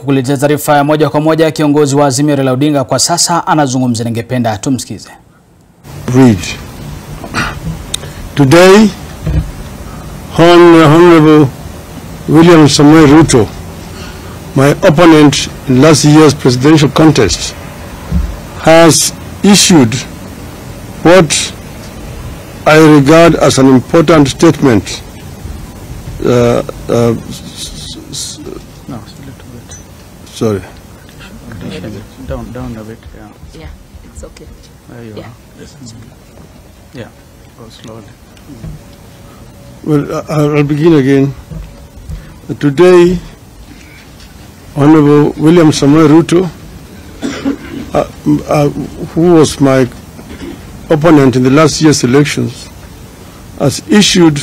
Kukuletea taarifa ya moja kwa moja, kiongozi wa Azimio Raila Odinga kwa sasa anazungumza, ningependa tumsikize. Read. Today, Honorable William Samuel Ruto, my opponent in last year's presidential contest, has issued what I regard as an important statement. Sorry. Down a bit, yeah. Yeah, it's okay. There you are. Yeah, go slowly. Well, I'll begin again. Today, Honorable William Samuel Ruto, who was my opponent in the last year's elections, has issued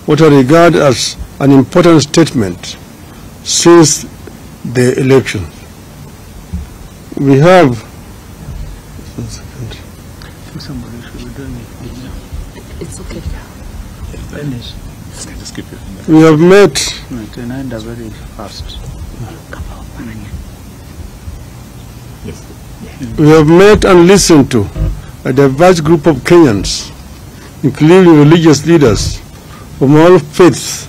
what I regard as an important statement since the election. We have. One second. I think somebody should be doing it. It's okay. Finish. Just keep it. We have met. No, very fast. Yes. We have met and listened to a diverse group of Kenyans, including religious leaders from all faiths,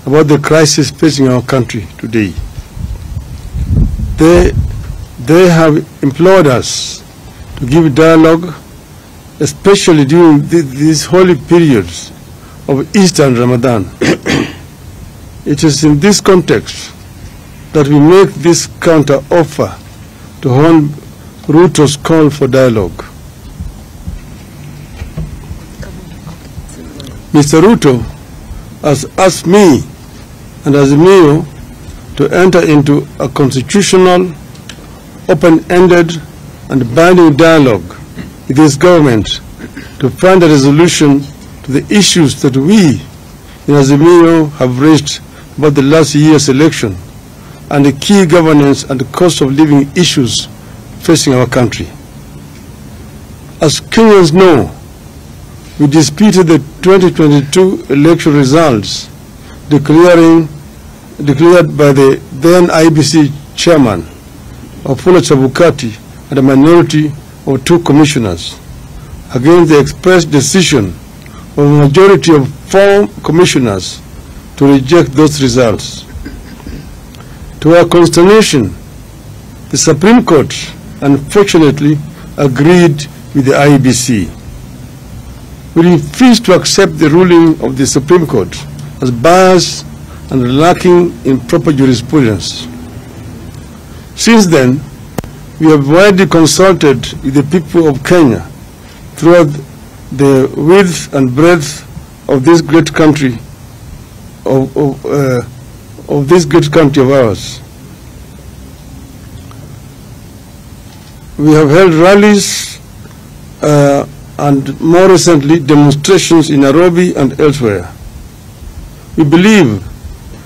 about the crisis facing our country today. They have implored us to give dialogue, especially during these holy periods of Easter and Ramadan. It is in this context that we make this counter offer to Hon. Ruto's call for dialogue. Mr. Ruto has asked me and Azimio to enter into a constitutional, open-ended and binding dialogue with this government to find a resolution to the issues that we in Azimio have raised about the last year's election and the key governance and the cost of living issues facing our country. As Kenyans know, we disputed the 2022 election results declared by the then IBC chairman, Wafula Chebukati, and a minority of 2 commissioners against the express decision of a majority of 4 commissioners to reject those results. To our consternation, the Supreme Court unfortunately agreed with the IBC. We refuse to accept the ruling of the Supreme Court as biased and lacking in proper jurisprudence. Since then, we have widely consulted with the people of Kenya throughout the width and breadth of this great country, of this great country of ours. We have held rallies and more recently demonstrations in Nairobi and elsewhere. We believe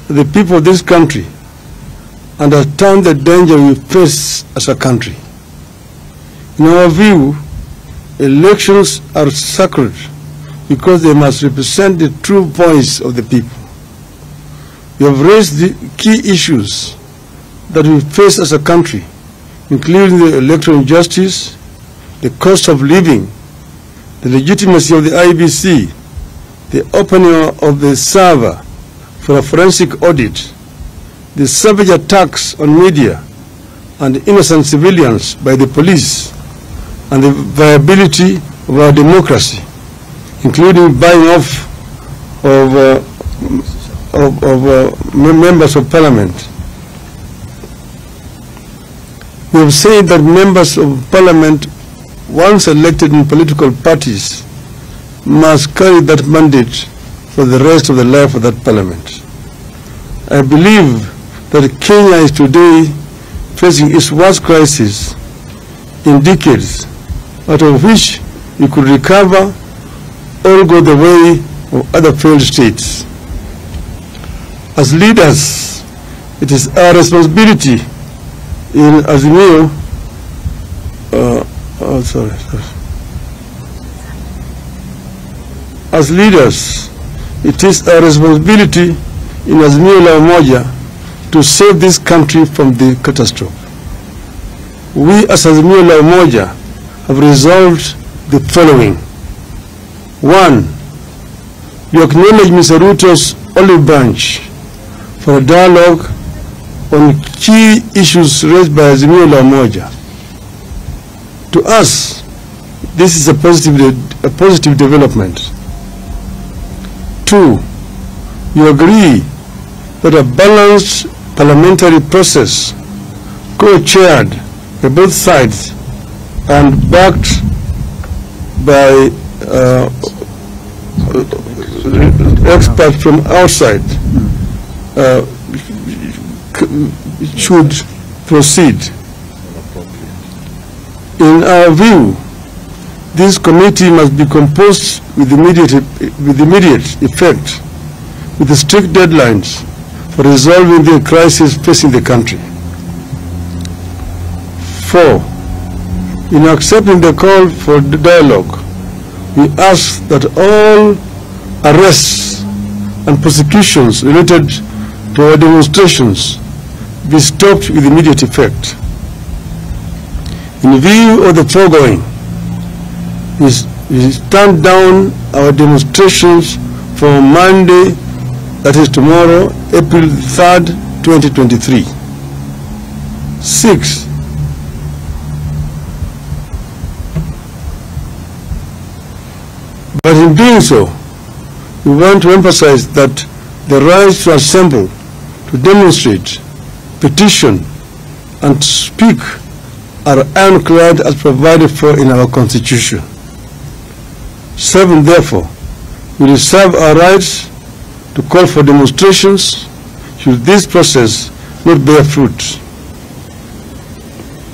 that the people of this country understand the danger we face as a country. In our view, elections are sacred because they must represent the true voice of the people. We have raised the key issues that we face as a country, including the electoral justice, the cost of living, the legitimacy of the IBC, the opening of the server for a forensic audit, the savage attacks on media and innocent civilians by the police, and the viability of our democracy, including buying off of members of parliament. We have said that members of parliament, once elected in political parties, must carry that mandate for the rest of the life of that parliament. I believe that Kenya is today facing its worst crisis in decades, out of which we could recover or go the way of other failed states. As leaders, it is our responsibility in Azimio, As leaders, it is our responsibility in Azimio la Umoja to save this country from the catastrophe. We as Azimio la Umoja have resolved the following. 1. We acknowledge Mr. Ruto's olive branch for a dialogue on key issues raised by Azimio la Umoja. To us, this is a positive development. 2. We agree that a balanced parliamentary process, co-chaired by both sides and backed by experts from outside, should proceed. In our view, this committee must be composed with immediate effect, with strict deadlines for resolving the crisis facing the country. 4. In accepting the call for the dialogue, we ask that all arrests and prosecutions related to our demonstrations be stopped with immediate effect. In view of the foregoing, we stand down our demonstrations for Monday, that is tomorrow, April 3rd, 2023. 6. But in doing so, we want to emphasize that the right to assemble, to demonstrate, petition, and speak are ironclad as provided for in our Constitution. 7. Therefore, we reserve our rights to call for demonstrations should this process not bear fruit.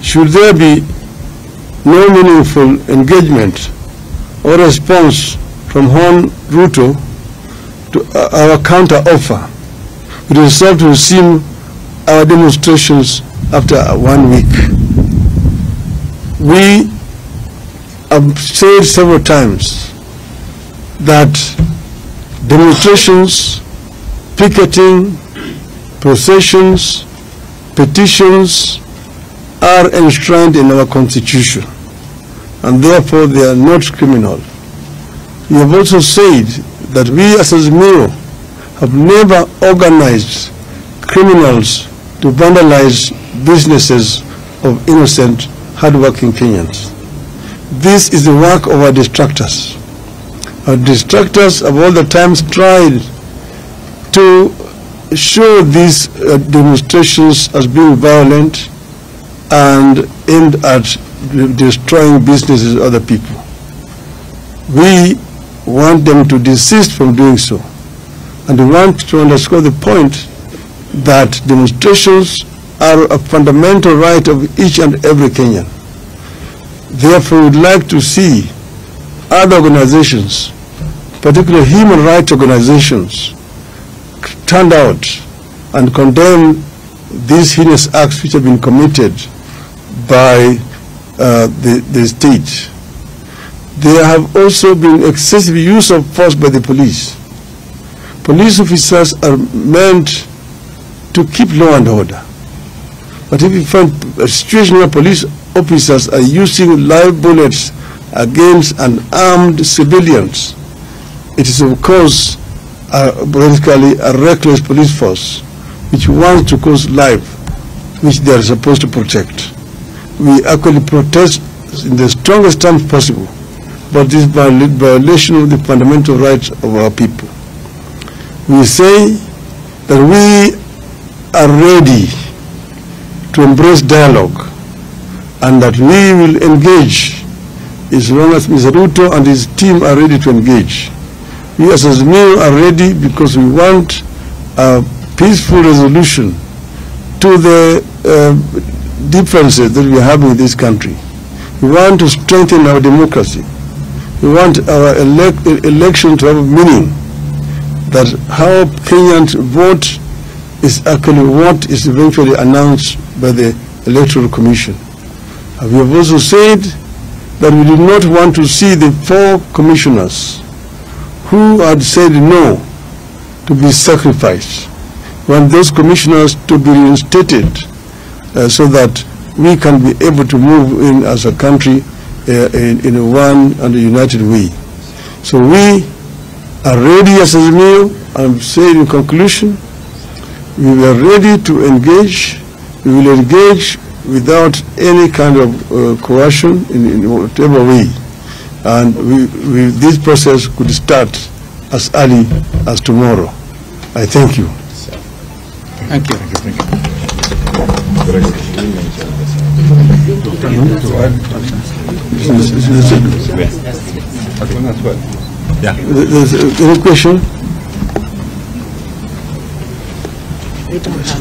Should there be no meaningful engagement or response from Hon Ruto to our counter-offer, we resolve to resume our demonstrations after 1 week. We have said several times that demonstrations, picketing, processions, petitions are enshrined in our Constitution, and therefore they are not criminal. We have also said that we as Azimio have never organized criminals to vandalize businesses of innocent, hardworking Kenyans. This is the work of our distractors. Our distractors have all the times tried to show these demonstrations as being violent and aimed at destroying businesses of other people. We want them to desist from doing so. And we want to underscore the point that demonstrations are a fundamental right of each and every Kenyan. Therefore, we would like to see other organizations, particularly human rights organizations, stand out and condemn these heinous acts which have been committed by the state. There have also been excessive use of force by the police. Police officers are meant to keep law and order. But if you find a situation where police officers are using live bullets against unarmed civilians, it is of course basically a reckless police force which wants to cause life which they are supposed to protect. We actually protest in the strongest terms possible but this violation of the fundamental rights of our people. We say that we are ready to embrace dialogue and that we will engage as long as Mr. Ruto and his team are ready to engage. We as Azimio are ready because we want a peaceful resolution to the differences that we have in this country. We want to strengthen our democracy. We want our election to have meaning, that how Kenyans vote is actually what is eventually announced by the Electoral Commission. We have also said that we did not want to see the 4 commissioners who had said no to be sacrificed. want those commissioners to be reinstated so that we can be able to move in as a country in a one and a united way. So we are ready as Azimio. I'm saying in conclusion, we are ready to engage. We will engage without any kind of coercion in whatever way. And this process could start as early as tomorrow. I thank you. Thank you. Thank you. Any question?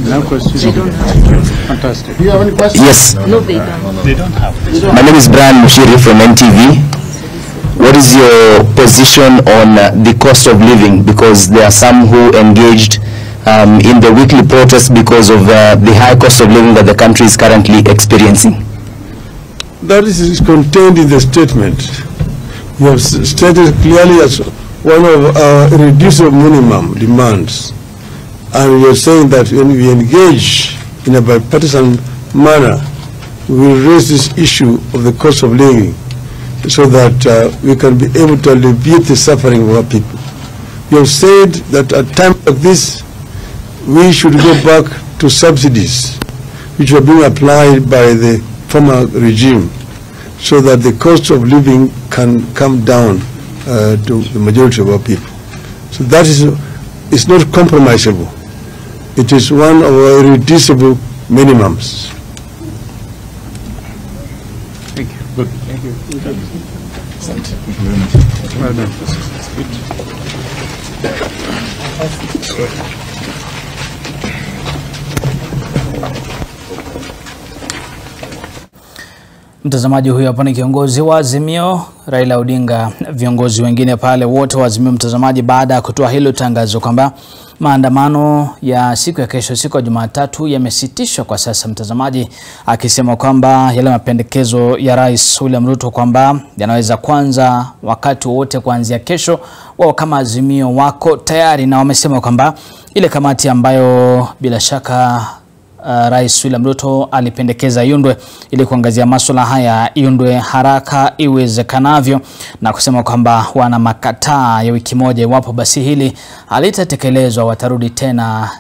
No questions. They don't have. Fantastic. Do you have any questions? Yes. No, they don't. They don't have. My name is Brian Mushiri from NTV. What is your position on the cost of living? Because there are some who engaged in the weekly protest because of the high cost of living that the country is currently experiencing. That is contained in the statement. You have stated clearly as one of our irreducible minimum demands. And we are saying that when we engage in a bipartisan manner, we will raise this issue of the cost of living so that we can be able to alleviate the suffering of our people. You have said that at times like this, we should go back to subsidies which were being applied by the former regime so that the cost of living can come down to the majority of our people. So that is not compromisable. It is one of our irreducible minimums. Thank you. Good. Thank you. Well done. Mtazamaji, huyu hapa ni kiongozi wa Azimio Raila Odinga. Viongozi wengine pale wote wa Azimio, mtazamaji, baada ya kutoa hilo tangazo kwamba maandamano ya siku ya kesho, siku ya Jumatatu, yamesitishwa kwa sasa, mtazamaji, akisema kwamba yale mapendekezo ya Rais William Ruto kwamba yanaweza kwanza wakati wote kuanzia kesho. Wao kama Azimio wako tayari, na wamesema kwamba ile kamati ambayo bila shaka Rais William Ruto alipendekeza iundwe ili kuangazia masuala haya iundwe haraka iwezekanavyo, na kusema kwamba wana makataa ya wiki moja. Iwapo basi hili halitatekelezwa, watarudi tena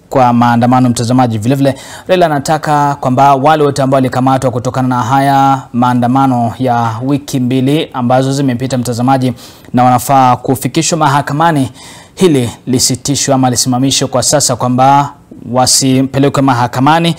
kwa maandamano, mtazamaji. Vile vile Raila anataka kwamba wale wote ambao walikamatwa kutokana na haya maandamano ya wiki mbili ambazo zimepita, mtazamaji, na wanafaa kufikishwa mahakamani, hili lisitishwe ama lisimamishwe kwa sasa, kwamba wasipelekwe mahakamani.